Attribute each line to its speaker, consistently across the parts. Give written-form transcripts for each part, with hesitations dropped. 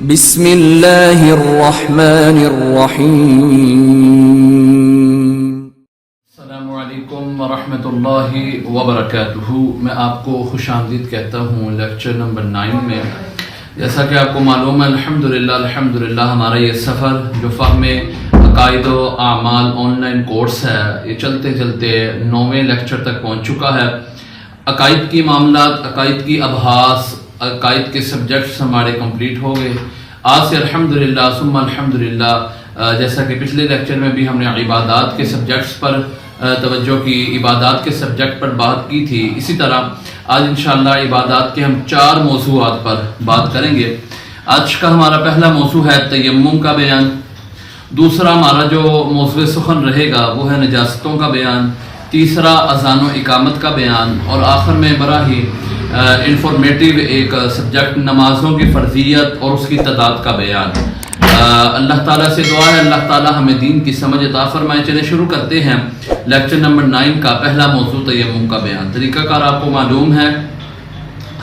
Speaker 1: بسم اللہ الرحمن الرحیم۔
Speaker 2: السلام علیکم ورحمۃ اللہ وبرکاتہ۔ میں آپ کو خوش آمدید کہتا ہوں لیکچر نمبر 9 میں۔ جیسا کہ آپ کو معلوم ہے الحمدللہ ہمارا یہ سفر جو فہم عقائد و اعمال آن لائن کورس ہے یہ چلتے چلتے 9ویں لیکچر تک پہنچ چکا ہے۔ عقائد کی معاملات، عقائد کی ابحاث، عقائد کے سبجیکٹس ہمارے کمپلیٹ ہو گئے۔ آج سے الحمدللہ ثم الحمدللہ جیسا کہ پچھلے لیکچر میں بھی ہم نے عبادات کے سبجیکٹس پر توجہ کی، عبادات کے سبجیکٹ پر بات کی تھی، اسی طرح آج انشاءاللہ عبادات کے ہم 4 موضوعات پر بات کریں گے۔ آج کا ہمارا پہلا موضوع ہے تیمم کا بیان، دوسرا ہمارا جو موضوع سخن رہے گا وہ ہے نجاستوں کا بیان، تیسرا اذان و اقامت کا بیان، اور آخر میں بڑا ہی انفارمیٹیو ایک سبجیکٹ نمازوں کی فرضیت اور اس کی تعداد کا بیان۔ اللہ تعالیٰ سے دعا ہے اللہ تعالیٰ ہمیں دین کی سمجھ عطا فرمائے۔ چلے شروع کرتے ہیں لیکچر نمبر 9 کا پہلا موضوع تیمم کا بیان۔ طریقہ کار آپ کو معلوم ہے،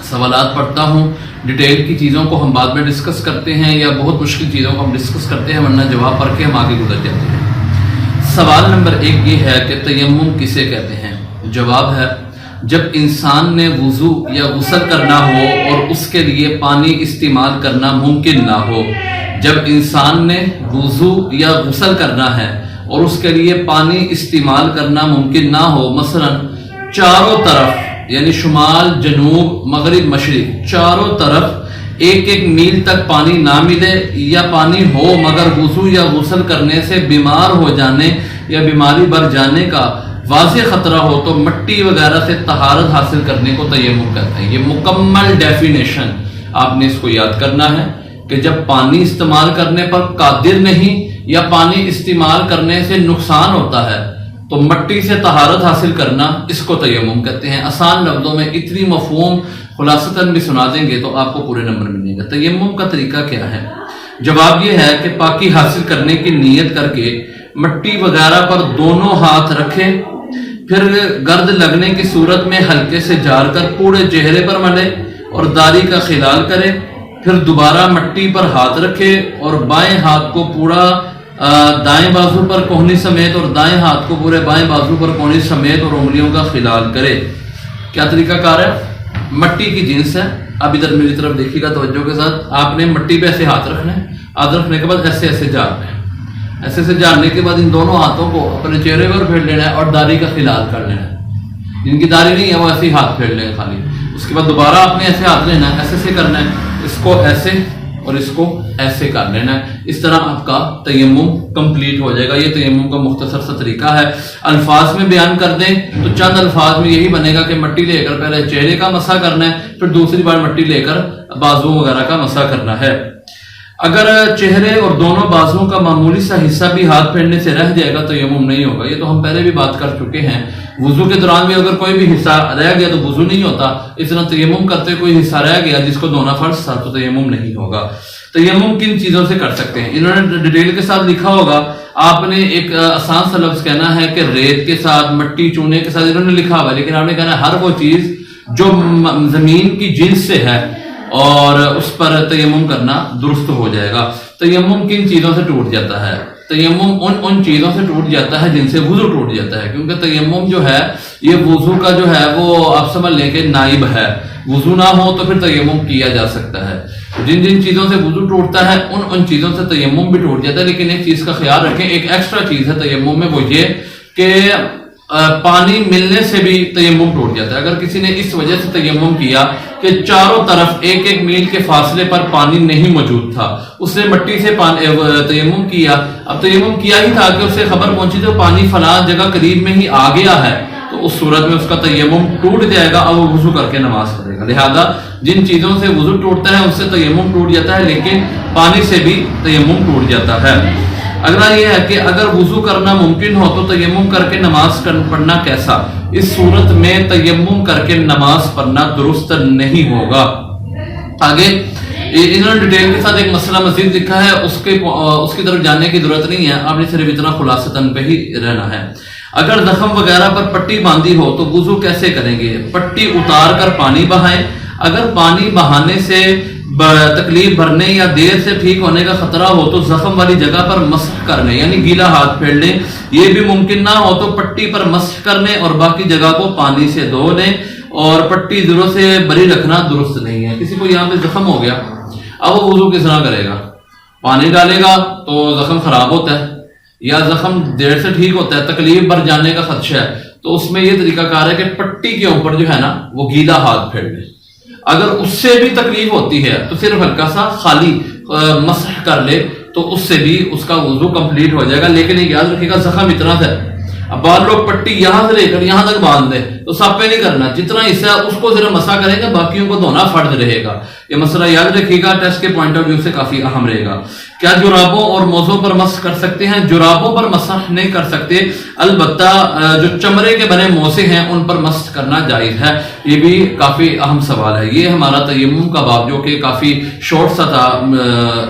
Speaker 2: سوالات پڑھتا ہوں، ڈیٹیل کی چیزوں کو ہم بعد میں ڈسکس کرتے ہیں یا بہت مشکل چیزوں کو ہم ڈسکس کرتے ہیں، ورنہ جواب پڑھ کے ہم آگے گزر جاتے ہیں۔ سوال نمبر 1 یہ ہے کہ تیمم کسے کہتے ہیں؟ جواب ہے جب انسان نے وضو یا غسل کرنا ہو اور اس کے لیے پانی استعمال کرنا ممکن نہ ہو۔ جب انسان نے وضو یا غسل کرنا ہے اور اس کے لیے پانی استعمال کرنا ممکن نہ ہو، مثلا چاروں طرف یعنی شمال، جنوب، مغرب، مشرق، چاروں طرف 1 میل تک پانی نہ ملے یا پانی ہو مگر وضو یا غسل کرنے سے بیمار ہو جانے یا بیماری بڑھ جانے کا واضح خطرہ ہو تو مٹی وغیرہ سے طہارت حاصل کرنے کو تیمم کہتے ہیں۔ یہ مکمل ڈیفینیشن آپ نے اس کو یاد کرنا ہے کہ جب پانی استعمال کرنے پر قادر نہیں یا پانی استعمال کرنے سے نقصان ہوتا ہے تو مٹی سے طہارت حاصل کرنا اس کو تیمم کہتے ہیں۔ آسان لفظوں میں اتنی مفہوم خلاصتاً بھی سنا دیں گے تو آپ کو پورے نمبر ملیں گے۔ تیمم کا طریقہ کیا ہے؟ جواب یہ ہے کہ پاکی حاصل کرنے کی نیت کر کے مٹی وغیرہ پر دونوں ہاتھ رکھے، پھر گرد لگنے کی صورت میں ہلکے سے جار کر پورے چہرے پر ملے اور داڑھی کا خلال کرے، پھر دوبارہ مٹی پر ہاتھ رکھے اور بائیں ہاتھ کو پورا دائیں بازو پر کوہنی سمیت اور دائیں ہاتھ کو پورے بائیں بازو پر کوہنی سمیت اور انگلیوں کا خلال کرے۔ کیا طریقہ کار ہے؟ مٹی کی جنس ہے۔ اب ادھر میری طرف دیکھیے گا توجہ کے ساتھ، آپ نے مٹی پہ ایسے ہاتھ رکھنا ہے، ہاتھ رکھنے کے بعد ایسے ایسے جارنا ہے، ایسے ایسے جارنے کے بعد ان دونوں ہاتھوں کو اپنے چہرے پر پھیر لینا ہے اور داڑھی کا خلال کر لینا ہے۔ جن کی داڑھی نہیں ہے وہ ایسے ہی ہاتھ پھیر لیں خالی۔ اس کے بعد دوبارہ آپ نے ایسے ہاتھ لینا ہے، ایسے ایسے کرنا ہے، اس کو ایسے اور اس کو ایسے کر لینا ہے۔ اس طرح آپ کا تیمم کمپلیٹ ہو جائے گا۔ یہ تیمم کا مختصر سا طریقہ ہے۔ الفاظ میں بیان کر دیں تو چند الفاظ میں یہی بنے گا کہ مٹی لے کر پہلے چہرے کا مسح کرنا ہے، پھر دوسری بار مٹی لے کر بازو وغیرہ کا مسح کرنا ہے۔ اگر چہرے اور دونوں بازوؤں کا معمولی سا حصہ بھی ہاتھ پھیرنے سے رہ جائے گا تو تیمم نہیں ہوگا۔ یہ تو ہم پہلے بھی بات کر چکے ہیں۔ وضو کے دوران بھی اگر کوئی بھی حصہ رہ گیا تو وضو نہیں ہوتا، اس طرح تیمم کرتے کوئی حصہ رہ گیا جس کو دھونا فرض تھا تو تیمم نہیں ہوگا۔ تیمم کن چیزوں سے کر سکتے ہیں؟ انہوں نے ڈیٹیل کے ساتھ لکھا ہوگا، آپ نے ایک آسان سا لفظ کہنا ہے کہ ریت کے ساتھ، مٹی، چونے کے ساتھ، انہوں نے لکھا ہوا ہے، لیکن آپ نے کہنا ہے ہر وہ چیز جو زمین کی جنس سے ہے اور اس پر تیمم کرنا درست ہو جائے گا۔ تیمم کن چیزوں سے ٹوٹ جاتا ہے؟ تیمم ان چیزوں سے ٹوٹ جاتا ہے جن سے وضو ٹوٹ جاتا ہے، کیونکہ تیمم جو ہے یہ وضو کا جو ہے وہ آپ سمجھ لیں کہ نائب ہے۔ وضو نہ ہو تو پھر تیمم کیا جا سکتا ہے۔ جن جن چیزوں سے وضو ٹوٹتا ہے ان چیزوں سے تیمم بھی ٹوٹ جاتا ہے، لیکن ایک چیز کا خیال رکھیں، ایک ایکسٹرا چیز ہے تیمم میں، وہ یہ کہ پانی ملنے سے بھی تیمم ٹوٹ جاتا ہے۔ اگر کسی نے اس وجہ سے تیمم کیا کہ چاروں طرف 1 میل کے فاصلے پر پانی نہیں موجود تھا، اس نے مٹی سے تیمم کیا، اب تیمم کیا ہی تھا کہ اسے خبر پہنچی تو پانی فلاں جگہ قریب میں ہی آ گیا ہے، تو اس صورت میں اس کا تیمم ٹوٹ جائے گا اور وہ وضو کر کے نماز پڑھے گا۔ لہذا جن چیزوں سے وضو ٹوٹتا ہے ان سے تیمم ٹوٹ جاتا ہے، لیکن پانی سے بھی تیمم ٹوٹ جاتا ہے۔ اگلا یہ ہے کہ اگر وضو کرنا ممکن ہو تو تیمم کر کے نماز پڑھنا کیسا؟ اس صورت میں تیمم کر کے نماز پڑھنا درست نہیں ہوگا۔ آگے انہوں نے ڈیٹیل کے ساتھ ایک مسئلہ مزید لکھا ہے، اس کی طرف جاننے کی ضرورت نہیں ہے، آپ نے صرف اتنا خلاصتاً پہ ہی رہنا ہے۔ اگر زخم وغیرہ پر پٹی باندھی ہو تو وضو کیسے کریں گے؟ پٹی اتار کر پانی بہائیں، اگر پانی بہانے سے تکلیف بھرنے یا دیر سے ٹھیک ہونے کا خطرہ ہو تو زخم والی جگہ پر مسح کرنے، یعنی گیلا ہاتھ پھیر لیں. یہ بھی ممکن نہ ہو تو پٹی پر مسح کرنے اور باقی جگہ کو پانی سے دھو لیں. اور پٹی دلوں سے بری رکھنا درست نہیں ہے. کسی کو یہاں پہ زخم ہو گیا، اب وہ وضو کس طرح کرے گا؟ پانی ڈالے گا تو زخم خراب ہوتا ہے، یا زخم دیر سے ٹھیک ہوتا ہے، تکلیف بھر جانے کا خدشہ ہے، تو اس میں یہ طریقہ کار ہے کہ پٹی کے اوپر جو ہے نا وہ گیلا ہاتھ پھیر لے. اگر اس سے بھی تکلیف ہوتی ہے تو صرف ہلکا سا خالی مسح کر لے تو اس سے بھی اس کا وضو کمپلیٹ ہو جائے گا. لیکن یہ یاد رکھے گا زخم اتنا ہے، اب بعض لوگ پٹی یہاں سے لے کر یہاں تک باندھ دیں تو سب پہ نہیں کرنا، جتنا حصہ اس کو صرف مسا کرے گا، باقیوں کو دھونا فرض رہے گا. یہ مسئلہ یاد رکھیے گا، ٹیسٹ کے پوائنٹ آف ویو سے کافی اہم رہے گا. کیا جرابوں اور موزوں پر مسح کر سکتے ہیں؟ جرابوں پر مسح نہیں کر سکتے، البتہ جو چمڑے کے بنے موزے ہیں ان پر مسح کرنا جائز ہے. یہ بھی کافی اہم سوال ہے. یہ ہمارا تیمم کا باب جو کہ کافی شارٹ سا تھا،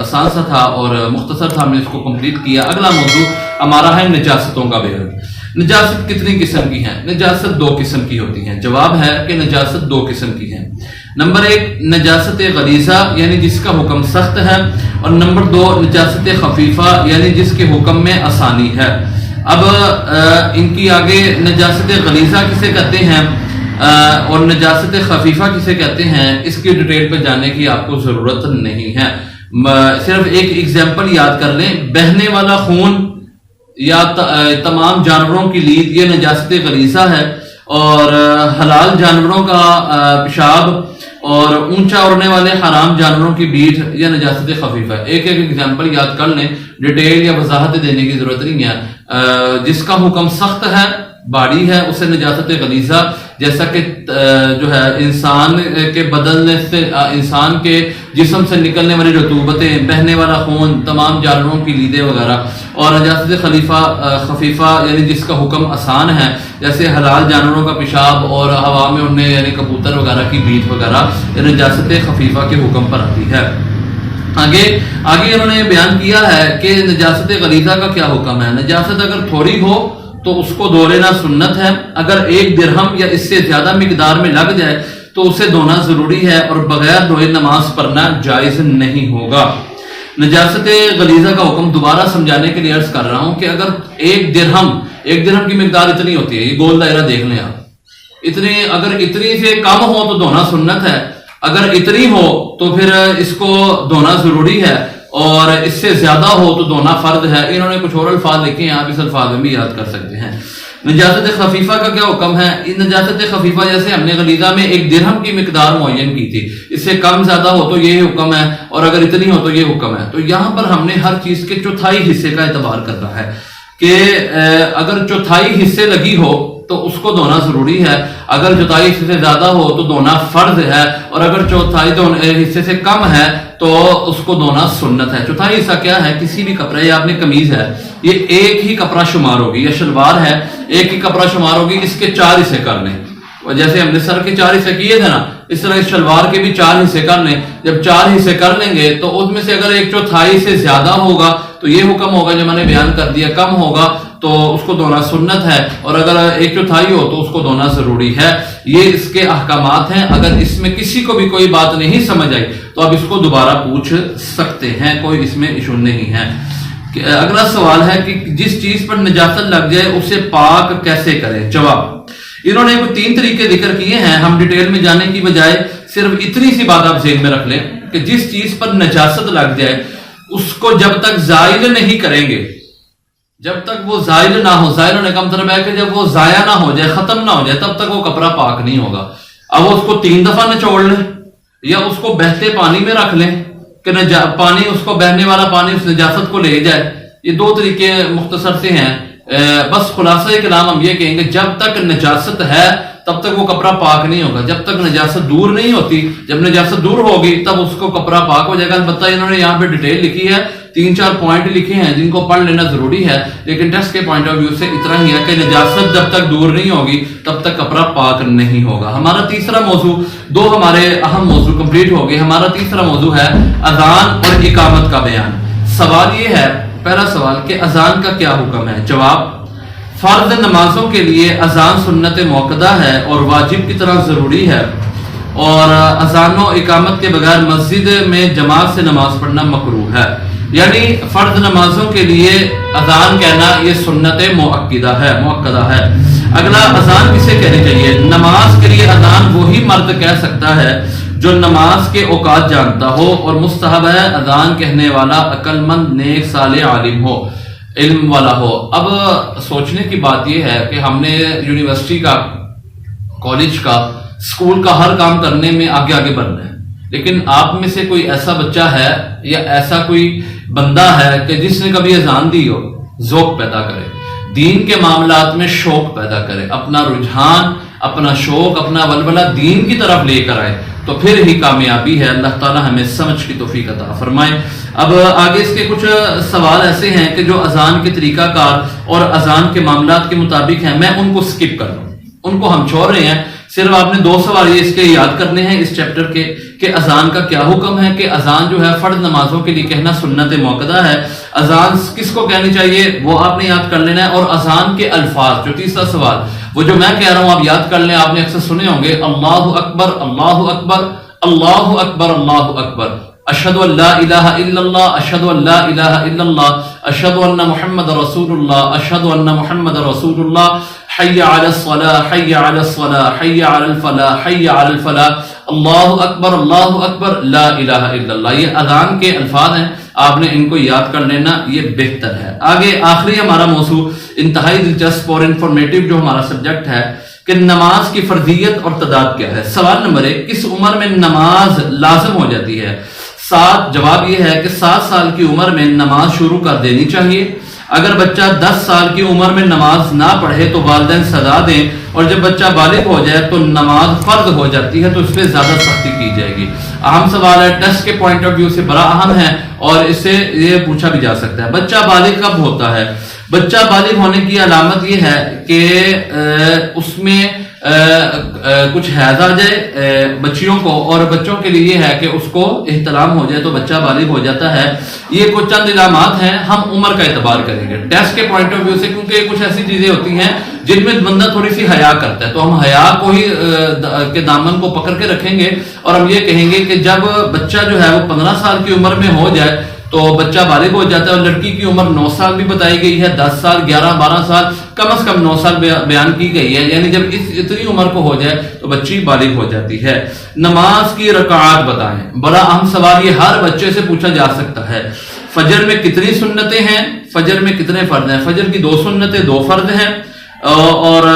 Speaker 2: آسان سا تھا اور مختصر تھا، ہم نے اس کو کمپلیٹ کیا. اگلا موضوع ہمارا ہے نجاستوں کا بیان. نجاست کتنی قسم کی ہیں؟ نجاست دو قسم کی ہوتی ہیں. جواب ہے کہ نجاست دو قسم کی ہیں. نمبر ایک نجاست غلیظہ یعنی جس کا حکم سخت ہے، اور نمبر دو نجاست خفیفہ یعنی جس کے حکم میں آسانی ہے. اب ان کی آگے نجاست غلیظہ کسے کہتے ہیں اور نجاست خفیفہ کسے کہتے ہیں، اس کی ڈیٹیل پہ جانے کی آپ کو ضرورت نہیں ہے. صرف ایک ایگزامپل یاد کر لیں، بہنے والا خون یا تمام جانوروں کی لید یہ نجاست غلیظہ ہے، اور حلال جانوروں کا پیشاب اور اونچا اڑنے والے حرام جانوروں کی بیٹ یہ نجاست خفیفہ ہے. ایک ایگزامپل یاد کر لیں، ڈیٹیل یا وضاحت دینے کی ضرورت نہیں ہے. جس کا حکم سخت ہے، باڑی ہے، اسے نجاست غلیظہ، جیسا کہ جو ہے انسان کے بدن سے، انسان کے جسم سے نکلنے والی رطوبتیں، بہنے والا خون، تمام جانوروں کی لیدیں وغیرہ. اور نجاست خفیفہ یعنی جس کا حکم آسان ہے، جیسے حلال جانوروں کا پیشاب اور ہوا میں اڑنے یعنی کبوتر وغیرہ کی بیٹ وغیرہ، یہ نجاست خفیفہ کے حکم پر آتی ہے. آگے انہوں نے بیان کیا ہے کہ نجاست غلیظہ کا کیا حکم ہے. نجاست اگر تھوڑی ہو تو اس کو دھو لینا سنت ہے. اگر 1 درہم یا اس سے زیادہ مقدار میں لگ جائے تو اسے دھونا ضروری ہے، اور بغیر دھوئے نماز پڑھنا جائز نہیں ہوگا. نجاست غلیظہ کا حکم دوبارہ سمجھانے کے لیے عرض کر رہا ہوں کہ اگر 1 درہم کی مقدار اتنی ہوتی ہے، یہ گول دائرہ دیکھ لیں آپ، اگر اتنی سے کم ہو تو دھونا سنت ہے، اگر اتنی ہو تو پھر اس کو دھونا ضروری ہے، اور اس سے زیادہ ہو تو دھونا فرض ہے. انہوں نے کچھ اور الفاظ لکھے ہیں، آپ اس الفاظ میں بھی یاد کر سکتے ہیں. نجاست خفیفہ کا کیا حکم ہے؟ نجاست خفیفہ جیسے ہم نے غلیظہ میں 1 درہم کی مقدار معین کی تھی، اس سے کم زیادہ ہو تو یہ حکم ہے، اور اگر اتنی ہو تو یہ حکم ہے. تو یہاں پر ہم نے ہر چیز کے چوتھائی حصے کا اعتبار کرنا ہے کہ اگر چوتھائی حصے لگی ہو تو اس کو دھونا ضروری ہے، اگر چوتھائی حصے سے زیادہ ہو تو دھونا فرض ہے، اور اگر چوتھائی حصے سے کم ہے تو اس کو دھونا سنت ہے. چوتھائی حصہ کیا ہے؟ کسی بھی کپڑے یا اپنی قمیض ہے، یہ ایک ہی کپڑا شمار ہوگی، یا شلوار ہے ایک ہی کپڑا شمار ہوگی، اس کے 4 حصے کر لیں. جیسے ہم نے سر کے 4 حصے کیے تھے نا، اس طرح اس شلوار کے بھی 4 حصے کر لیں. جب 4 حصے کر لیں گے تو اس میں سے اگر 1/4 سے زیادہ ہوگا تو یہ حکم ہوگا جو میں نے بیان کر دیا، کم ہوگا تو اس کو دھونا سنت ہے، اور اگر 1/4 ہو تو اس کو دھونا ضروری ہے. یہ اس کے احکامات ہیں. اگر اس میں کسی کو بھی کوئی بات نہیں سمجھ آئی تو آپ اس کو دوبارہ پوچھ سکتے ہیں، کوئی اس میں ایشو نہیں ہے. اگلا سوال ہے کہ جس چیز پر نجاست لگ جائے اسے پاک کیسے کریں؟ جواب، انہوں نے 3 طریقے ذکر کیے ہیں. ہم ڈیٹیل میں جانے کی بجائے صرف اتنی سی بات آپ ذہن میں رکھ لیں کہ جس چیز پر نجاست لگ جائے اس کو جب تک زائل نہیں کریں گے، جب تک وہ زائل نہ ہو، زائل ہونے کا مطلب ہے کہ جب وہ ضائع نہ ہو جائے، ختم نہ ہو جائے، تب تک وہ کپڑا پاک نہیں ہوگا. اب وہ اس کو 3 دفعہ نچوڑ لیں یا اس کو بہتے پانی میں رکھ لیں کہ پانی، اس کو بہنے والا پانی اس نجاست کو لے جائے. یہ 2 طریقے مختصر سے ہیں. بس خلاصہ کلام ہم یہ کہیں گے جب تک نجاست ہے تب تک وہ کپڑا پاک نہیں ہوگا، جب تک نجاست دور نہیں ہوتی. جب نجاست دور ہوگی تب اس کو کپڑا پاک ہو جائے گا. البتہ انہوں نے یہاں پہ ڈیٹیل لکھی ہے، 3-4 پوائنٹ لکھے ہیں جن کو پڑھ لینا ضروری ہے، لیکن ٹیسٹ کے پوائنٹ آف ویو سے اتنا ہی ہے کہ نجاست جب تک دور نہیں ہوگی تب تک کپڑا پاک نہیں ہوگا. ہمارا تیسرا موضوع، 2 ہمارے اہم موضوع کمپلیٹ ہو گئے. ہمارا تیسرا موضوع ہے اذان اور اقامت کا بیان. سوال یہ ہے، پہلا سوال کہ اذان کا کیا حکم ہے؟ جواب، فرض نمازوں کے لیے اذان سنت موقدہ ہے اور واجب کی طرح ضروری ہے. اور اذان و اقامت کے بغیر مسجد میں جماعت سے نماز پڑھنا مکروہ ہے، یعنی فرض نمازوں کے لیے اذان کہنا یہ سنت مؤکدہ ہے۔ اگلا، اذان کسے کہنی چاہیے؟ نماز کے لیے اذان وہی مرد کہہ سکتا ہے جو نماز کے اوقات جانتا ہو، اور مستحب ہے اذان کہنے والا عقل مند، نیک، صالح، عالم ہو، علم والا ہو۔ اب سوچنے کی بات یہ ہے کہ ہم نے یونیورسٹی کا، کالج کا، اسکول کا ہر کام کرنے میں آگے آگے بڑھنا ہے، لیکن آپ میں سے کوئی ایسا بچہ ہے یا ایسا کوئی بندہ ہے کہ جس نے کبھی اذان دی ہو؟ ذوق پیدا کرے، دین کے معاملات میں شوق پیدا کرے، اپنا رجحان، اپنا شوق، اپنا ولولہ دین کی طرف لے کر آئے، تو پھر ہی کامیابی ہے۔ اللہ تعالیٰ ہمیں سمجھ کی توفیق عطا فرمائے۔ اب آگے اس کے کچھ سوال ایسے ہیں کہ جو اذان کے طریقہ کار اور اذان کے معاملات کے مطابق ہیں، میں ان کو سکپ کر رہا ہوں، ان کو ہم چھوڑ رہے ہیں۔ صرف آپ نے 2 سوال یہ اس کے یاد کرنے ہیں اس چیپٹر کے، کہ اذان کا کیا حکم ہے، کہ اذان جو ہے فرض نمازوں کے لیے کہنا سنت موقدہ ہے، اذان کس کو کہنی چاہیے وہ آپ نے یاد کر لینا ہے، اور اذان کے الفاظ، جو تیسرا سوال وہ جو میں کہہ رہا ہوں آپ یاد کر لیں، آپ نے اکثر سنے ہوں گے، اللہ اکبر، اللہ اکبر، اللہ اکبر، اللہ اکبر، اشہد ان لا الہ الا اللہ، اشہد ان لا الہ الا اللہ، اشہد ان محمد رسول اللہ، اشہد ان محمد رسول اللہ، حی علی الصلاۃ، حی علی الصلاۃ، حی علی الفلاح، حی علی الفلاح، اللہ اکبر، اللہ اکبر، لا الہ الا اللہ۔ یہ اذان کے الفاظ ہیں، آپ نے ان کو یاد کر لینا، یہ بہتر ہے۔ آگے آخری ہمارا موضوع انتہائی دلچسپ اور انفارمیٹیو جو ہمارا سبجیکٹ ہے کہ نماز کی فرضیت اور تعداد کیا ہے۔ سوال نمبر 1، کس عمر میں نماز لازم ہو جاتی ہے؟ 7۔ جواب یہ ہے کہ 7 سال کی عمر میں نماز شروع کر دینی چاہیے۔ اگر بچہ 10 سال کی عمر میں نماز نہ پڑھے تو والدین سزا دیں، اور جب بچہ بالغ ہو جائے تو نماز فرض ہو جاتی ہے تو اس پہ زیادہ سختی کی جائے گی۔ اہم سوال ہے، ٹیسٹ کے پوائنٹ آف ویو سے بڑا اہم ہے، اور اس سے یہ پوچھا بھی جا سکتا ہے، بچہ بالغ کب ہوتا ہے؟ بچہ بالغ ہونے کی علامت یہ ہے کہ اس میں کچھ حیض آ جائے بچیوں کو، اور بچوں کے لیے یہ ہے کہ اس کو احتلام ہو جائے تو بچہ بالغ ہو جاتا ہے۔ یہ کچھ چند علامات ہیں، ہم عمر کا اعتبار کریں گے ٹیسٹ کے پوائنٹ آف ویو سے، کیونکہ یہ کچھ ایسی چیزیں ہوتی ہیں جن میں بندہ تھوڑی سی حیا کرتا ہے، تو ہم حیا کو ہی کے دامن کو پکڑ کے رکھیں گے، اور ہم یہ کہیں گے کہ جب بچہ جو ہے وہ 15 سال کی عمر میں ہو جائے تو بچہ بالغ ہو جاتا ہے، اور لڑکی کی عمر 9 سال بھی بتائی گئی ہے، 10 سال، 11، 12 سال، کم از کم 9 سال بیان کی گئی ہے، یعنی جب اتنی عمر کو ہو جائے تو بچی بالغ ہو جاتی ہے۔ نماز کی رکعات بتائیں، بڑا اہم سوال یہ ہر بچے سے پوچھا جا سکتا ہے۔ فجر میں کتنی سنتیں ہیں؟ فجر میں کتنے فرض ہیں؟ فجر کی 2 سنتیں، 2 فرض ہیں، اور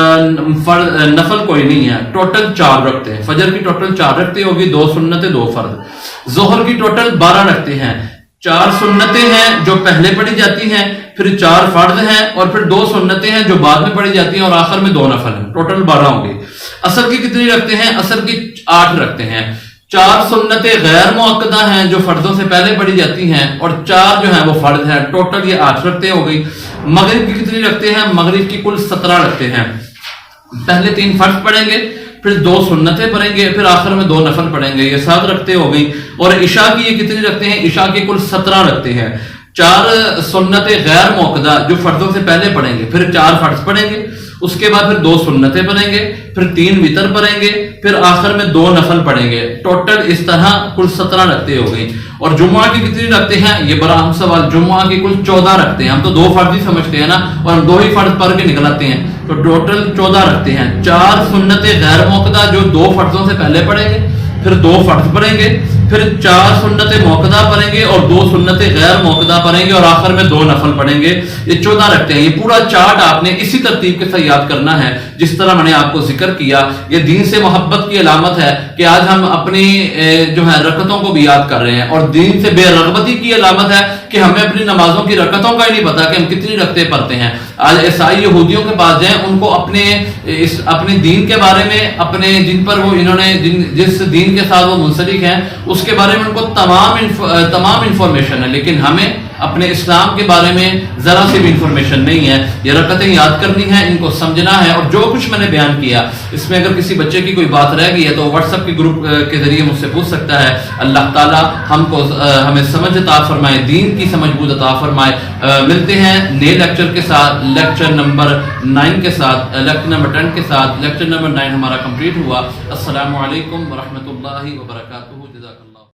Speaker 2: نفل کوئی نہیں ہے۔ ٹوٹل 4 رکھتے ہیں، فجر کی ٹوٹل 4 رکھتے ہوگی، 2 سنتیں، 2 فرض۔ ظہر کی ٹوٹل 12 رکھتے ہیں، 4 سنتیں ہیں جو پہلے پڑھی جاتی ہیں، پھر 4 فرض ہیں، اور پھر 2 سنتیں ہیں جو بعد میں پڑھی جاتی ہیں، اور آخر میں 2 نفل ہیں، ٹوٹل 12 ہوں گے۔ عصر کی کتنی رکھتے ہیں؟ عصر کی 8 رکھتے ہیں، 4 سنتیں غیر مؤکدہ ہیں جو فرضوں سے پہلے پڑھی جاتی ہیں، اور 4 جو ہیں وہ فرض ہیں، ٹوٹل یہ 8 رکھتے ہو گئی۔ مغرب کی کتنی رکھتے ہیں؟ مغرب کی کل 17 رکھتے ہیں، پہلے 3 فرض پڑھیں گے، پھر 2 سنتیں پڑھیں گے، پھر آخر میں 2 نفل پڑھیں گے، یہ 7 رکھتے ہو گئی۔ اور عشاء کی یہ کتنی رکھتے ہیں؟ عشاء کی کل 17 رکھتے ہیں، 4 سنتیں غیر موقدہ جو فرضوں سے پہلے پڑھیں گے، پھر 4 فرض پڑھیں گے، اس کے بعد پھر 2 سنتیں پڑھیں گے، پھر 3 وتر پڑھیں گے، پھر آخر میں 2 نفل پڑھیں گے، ٹوٹل اس طرح کل 17 رکھتے ہو گئی۔ اور جمعہ کی کتنی رکھتے ہیں؟ یہ بڑا اہم سوال، جمعہ کی کل 14 رکھتے ہیں، ہم تو 2 فرض ہی سمجھتے ہیں نا، اور ہم 2 ہی فرض پڑھ کے نکلاتے ہیں، تو ٹوٹل 14 رکھتے ہیں، 4 سنتیں غیر موقدہ جو 2 فرضوں سے پہلے پڑھیں گے، پھر 2 فرض پڑھیں گے، پھر 4 سنتیں موقدہ پڑھیں گے، اور 2 سنتیں غیر موقدہ پڑھیں گے، اور آخر میں 2 نفل پڑھیں گے، یہ 14 رکھتے ہیں۔ یہ پورا چارٹ آپ نے اسی ترتیب کے ساتھ یاد کرنا ہے جس طرح میں نے آپ کو ذکر کیا۔ یہ دین سے محبت کی علامت ہے کہ آج ہم اپنی جو ہے رکعتوں کو بھی یاد کر رہے ہیں، اور دین سے بے رغبتی کی علامت ہے کہ ہمیں اپنی نمازوں کی رکعتوں کا ہی نہیں پتا کہ ہم کتنی رکعتیں پڑھتے ہیں۔ آج عیسائی یہودیوں کے پاس جائیں، ان کو اپنے دین کے بارے میں، اپنے جن پر وہ انہوں نے جس دین کے ساتھ وہ منسلک ہیں اس کے بارے میں ان کو تمام انفارمیشن ہے، لیکن ہمیں اپنے اسلام کے بارے میں ذرا سی بھی انفارمیشن نہیں ہے. یہ رکعتیں یاد کرنی ہے, ان کو سمجھنا ہے, اور جو کچھ میں نے بیان کیا اس میں اگر کسی بچے کی کوئی بات رہ گئی ہے تو واٹس ایپ کے گروپ کے ذریعے مجھ سے پوچھ سکتا ہے. اللہ تعالیٰ ہمیں سمجھ عطا فرمائے, دین کی سمجھ بوجھ عطا فرمائے. ملتے ہیں نئے لیکچر کے ساتھ, لیکچر نمبر 9 کے ساتھ, لیکچر نمبر 10 کے ساتھ. لیکچر نمبر 9 ہمارا کمپلیٹ ہوا. السلام علیکم ورحمۃ اللہ وبرکاتہ. جزاک اللہ.